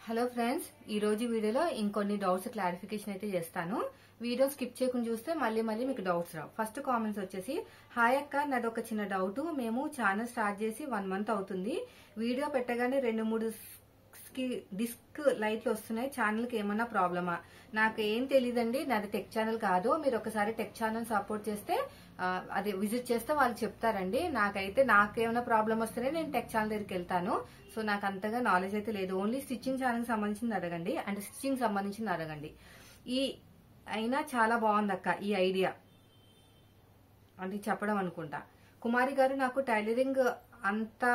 Hello friends, ఈ రోజు వీడియోలో ఇంకొన్ని డౌట్స్ క్లారిఫికేషన్ అయితే చేస్తాను. వీడియో స్కిప్ చేయకుండా చూస్తే మళ్ళీ మీకు డౌట్స్ రావు. ఫస్ట్ కామెంట్స్ వచ్చేసి, హాయ్ అక్క, నాది ఒక చిన్న డౌట్. మేము ఛానల్ స్టార్ట్ చేసి 1 మంత్ అవుతుంది. వీడియో పెట్టగానే 2-3 డిస్క్ లైట్లు వస్తున్నాయి. ఛానల్ కి ఏమన్నా ప్రాబ్లమా? నాకు ఏం తెలియదండి, నాది టెక్ ఛానల్ కాదు. మీరు ఒకసారి టెక్ ఛానల్ సపోర్ట్ చేస్తే అది విజిట్ చేస్తే వాళ్ళు చెప్తారండి. నాకేమైనా ప్రాబ్లం వస్తేనే నేను టెక్ ఛానల్ దగ్గరికి వెళ్తాను. సో నాకు అంతగా నాలెడ్జ్ అయితే లేదు. ఓన్లీ స్టిచ్చింగ్ ఛానల్ సంబంధించింది అడగండి, అంటే స్టిచ్చింగ్ సంబంధించింది అడగండి. ఈ అయినా చాలా బాగుంది అక్క ఈ ఐడియా అంటే చెప్పడం అనుకుంటా. కుమారి గారు, నాకు టైలరింగ్ అంతే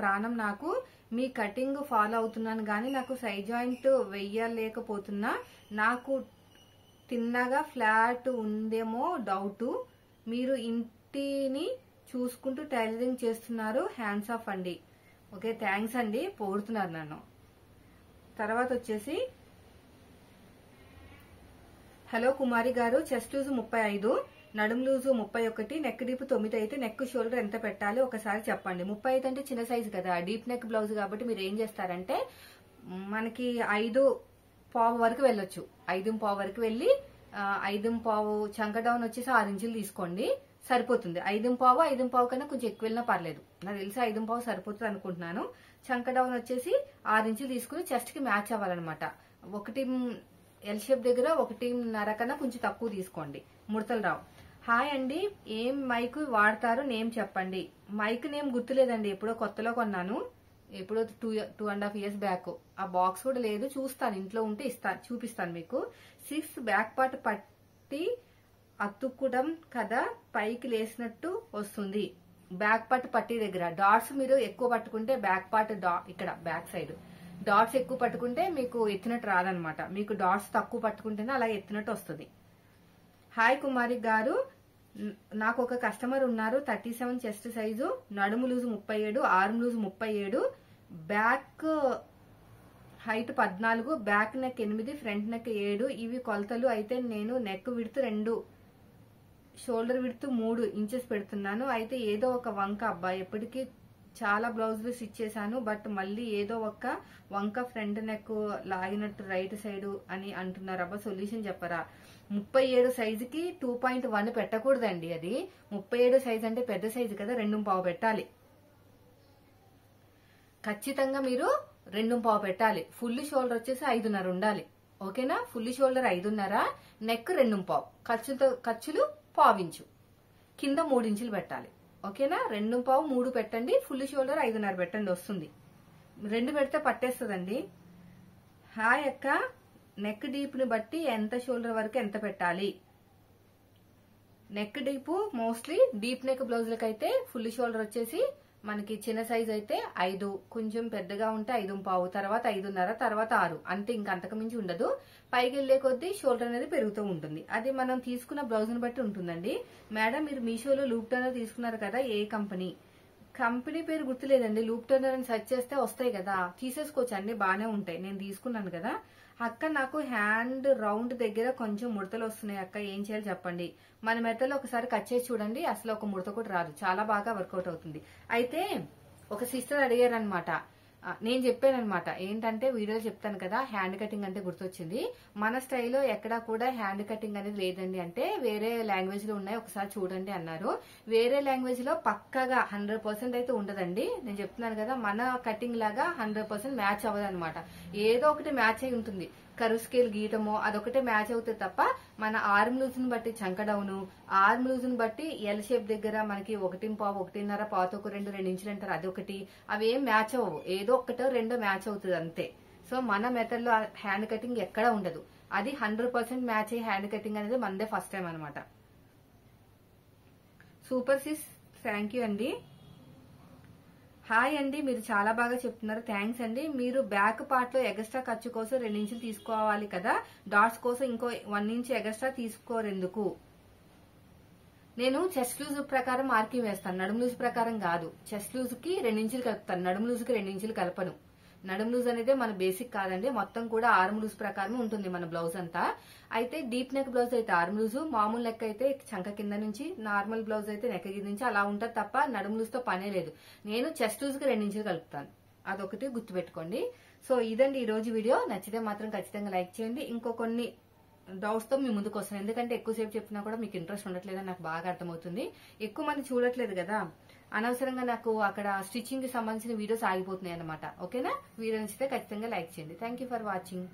ప్రాణం నాకు. మీ కటింగ్ ఫాలో అవుతున్నాను గానీ నాకు సైడ్ జాయింట్ వెయ్యలేకపోతున్నా. నాకు తిన్నగా ఫ్లాట్ ఉందేమో డౌట్. మీరు ఇంటిని చూసుకుంటూ టైలరింగ్ చేస్తున్నారు, హ్యాండ్స్ ఆఫ్ అండి. ఓకే, థ్యాంక్స్ అండి, పొగుడుతున్నారు నన్ను. తర్వాత వచ్చేసి, హలో కుమారి గారు, చెస్ట్ లూజ్ 35, నడుము లూజు 31, నెక్ డీప్ 9 అయితే నెక్ షోల్డర్ ఎంత పెట్టాలి ఒకసారి చెప్పండి. 35 అంటే చిన్న సైజు కదా, డీప్ నెక్ బ్లౌజ్ కాబట్టి మీరు ఏం చేస్తారంటే మనకి 5.25 వరకు వెళ్ళొచ్చు. 5.25 వరకు వెళ్ళి 5.25 చంక డౌన్ వచ్చేసి 6 ఇంచులు తీసుకోండి, సరిపోతుంది. 5.25 కన్నా కొంచెం ఎక్కువ వెళ్ళినా పర్లేదు. నాకు తెలిసి 5.25 సరిపోతుంది అనుకుంటున్నాను. చంక డౌన్ వచ్చేసి 6 ఇంచులు తీసుకుని చెస్ట్ కి మ్యాచ్ అవ్వాలన్నమాట. ఒకటి ఎల్ షేప్ దగ్గర 1.5 కన్నా కొంచెం తక్కువ తీసుకోండి, ముడతలు రావు. హాయ్ అండి, ఏం మైక్ వాడతారు నేమ్ చెప్పండి. మైక్ నేమ్ గుర్తులేదండి, ఎప్పుడో కొత్తలో కొన్నాను, ఎప్పుడో 2.5 years బ్యాక్. ఆ బాక్స్ కూడా లేదు, చూస్తాను, ఇంట్లో ఉంటే చూపిస్తాను మీకు. 6 బ్యాక్ పార్ట్ పట్టి అతుక్కుడం కదా, పైకి లేసినట్టు వస్తుంది. బ్యాక్ పార్ట్ పట్టి దగ్గర డాట్స్ మీరు ఎక్కువ పట్టుకుంటే బ్యాక్ పార్ట్ ఇక్కడ బ్యాక్ సైడ్ డాట్స్ ఎక్కువ పట్టుకుంటే మీకు ఎత్తినట్టు రాదనమాట. మీకు డాట్స్ తక్కువ పట్టుకుంటేనే అలాగే ఎత్తినట్టు వస్తుంది. హాయ్ కుమారి గారు, నాకు ఒక కస్టమర్ ఉన్నారు. 37 చెస్ట్ సైజు, నడుము loose 37, arm loose 37, back height 14, back neck 8, front neck 7. ఇవి కొలతలు అయితే నేను neck width 2, shoulder width 3 inches పెడుతున్నాను. అయితే ఏదో ఒక వంక, అబ్బాయి ఎప్పటికీ చాలా బ్లౌజులు స్టిచ్ చేశాను, బట్ మళ్ళీ ఏదో ఒక వంక ఫ్రంట్ నెక్ లాగినట్టు రైట్ సైడ్ అని అంటున్నారు. అబ్బా సొల్యూషన్ చెప్పరా? 37 సైజుకి 2.1 పెట్టకూడదండి. అది 37 సైజ్ అంటే పెద్ద సైజు కదా, 2.25 పెట్టాలి. ఖచ్చితంగా మీరు 2.25 పెట్టాలి. ఫుల్ షోల్డర్ వచ్చేసి 5.5 ఉండాలి. ఓకేనా? ఫుల్ షోల్డర్ 5.5, నెక్ 2.25, ఖర్చులు 1/4 ఇంచు, కింద 3 ఇంచులు పెట్టాలి. ఓకేనా? 2.25, 3 పెట్టండి, ఫుల్ షోల్డర్ 5.5 పెట్టండి, వస్తుంది. 2 పెడితే పట్టేస్తుందండి. హాయ్ అక్క, నెక్ డీప్ ని బట్టి ఎంత షోల్డర్ వరకు ఎంత పెట్టాలి? Neck deep mostly deep neck బ్లౌజులకైతే ఫుల్ షోల్డర్ వచ్చేసి మనకి చిన్న సైజ్ అయితే 5, కొంచెం పెద్దగా ఉంటే 5.25, తర్వాత 5.5, తర్వాత 6, అంతే, ఇంకంతకు మించి ఉండదు. పైకి వెళ్లే కొద్దీ షోల్డర్ అనేది పెరుగుతూ ఉంటుంది. అది మనం తీసుకున్న బ్లౌజ్ ని బట్టి ఉంటుందండి. మేడం, మీరు మీషోలో లూప్ టర్నర్ తీసుకున్నారు కదా, ఏ కంపెనీ పేరు గుర్తులేదండి. లూప్ టర్నర్ అని సెర్చ్ చేస్తే వస్తాయి కదా, తీసేసుకోవచ్చు, అన్ని బాగానే ఉంటాయి. నేను తీసుకున్నాను కదా. అక్క, నాకు హ్యాండ్ రౌండ్ దగ్గర కొంచెం ముడతలు వస్తున్నాయి అక్క, ఏం చేయాలి చెప్పండి. మన మెథడ్లో ఒకసారి కట్ చేసి చూడండి, అసలు ఒక ముడత కూడా రాదు, చాలా బాగా వర్కౌట్ అవుతుంది. అయితే ఒక సిస్టర్ అడిగారు అనమాట, నేను చెప్పానమాట, ఏంటంటే వీడియోలో చెప్తాను కదా, హ్యాండ్ కటింగ్ అంటే గుర్తొచ్చింది. మన స్టైల్లో ఎక్కడా కూడా హ్యాండ్ కటింగ్ అనేది లేదండి, అంటే వేరే లాంగ్వేజ్ లో ఉన్నాయి, ఒకసారి చూడండి అన్నారు. వేరే లాంగ్వేజ్ లో పక్కగా 100% అయితే ఉండదండి. నేను చెప్తున్నాను కదా, మన కటింగ్ లాగా 100% మ్యాచ్ అవ్వదు అనమాట. ఏదో ఒకటి మ్యాచ్ అయి ఉంటుంది. కరువు స్కేల్ గీయటమో అదొకటే మ్యాచ్ అవుతుంది తప్ప, మన ఆర్మ్ లూజ్ ని బట్టి చంక డౌను, ఆర్మ్ లూజ్ ని బట్టి ఎల్ షేప్ దగ్గర మనకి 1.25, 1.5, పాతకు 2 ఇంచులు అంటారు, అదొకటి, అవేం మ్యాచ్ అవ్వవు. ఏదో ఒకటో రెండో మ్యాచ్ అవుతుంది అంతే. సో మన మెథడ్ లో హ్యాండ్ కటింగ్ ఎక్కడా ఉండదు. అది 100% మ్యాచ్ అయ్యి హ్యాండ్ కటింగ్ అనేది మనదే ఫస్ట్ టైం అనమాట. సూపర్ సిస్, థ్యాంక్ యూ అండి. హాయ్ అండి, మీరు చాలా బాగా చెప్తున్నారు, థ్యాంక్స్ అండి. మీరు బ్యాక్ పార్ట్ లో ఎగస్ట్రా ఖర్చు కోసం 2 ఇంచులు తీసుకోవాలి కదా, డాట్స్ కోసం ఇంకో 1 ఇంచ్ ఎగస్ట్రా తీసుకోరెందుకు? నేను చెస్ట్ లూజ్ ప్రకారం మార్కింగ్ వేస్తాను, నడుము లూజ్ ప్రకారం కాదు. చెస్ట్ లూజ్ కి 2 ఇంచులు కలుపుతాను, నడుము లూజ్ కి 2 ఇంచులు కలపను. నడుము లూజ్ అనేది మన బేసిక్ కాదండి, మొత్తం కూడా ఆర్మ్ లూజ్ ప్రకారం ఉంటుంది మన బ్లౌజ్ అంతా. అయితే డీప్ నెక్ బ్లౌజ్ అయితే ఆర్మ్ లూజ్, మామూలు నెక్ అయితే చంక కింద నుంచి, నార్మల్ బ్లౌజ్ అయితే నెక్ కింద నుంచి అలా ఉంటుంది తప్ప నడుము లూజ్ తో పనే లేదు. నేను చెస్ట్ లూజ్ కి 2 ఇంచులు కలుపుతాను. అదొకటి గుర్తుపెట్టుకోండి. సో ఇదండి ఈ రోజు వీడియో. నచ్చితే మాత్రం ఖచ్చితంగా లైక్ చేయండి. ఇంకో కొన్ని డౌట్స్ తో మీ ముందుకు వస్తాను. ఎందుకంటే ఎక్కువసేపు చెప్పినా కూడా మీకు ఇంట్రెస్ట్ ఉండట్లేదని నాకు బాగా అర్థమవుతుంది. ఎక్కువ మంది చూడట్లేదు కదా, అనవసరంగా నాకు అక్కడ స్టిచ్చింగ్ కి సంబంధించిన వీడియోస్ ఆగిపోతున్నాయి అనమాట. ఓకేనా? వీడియో నచ్చితే ఖచ్చితంగా లైక్ చేయండి. Thank for watching.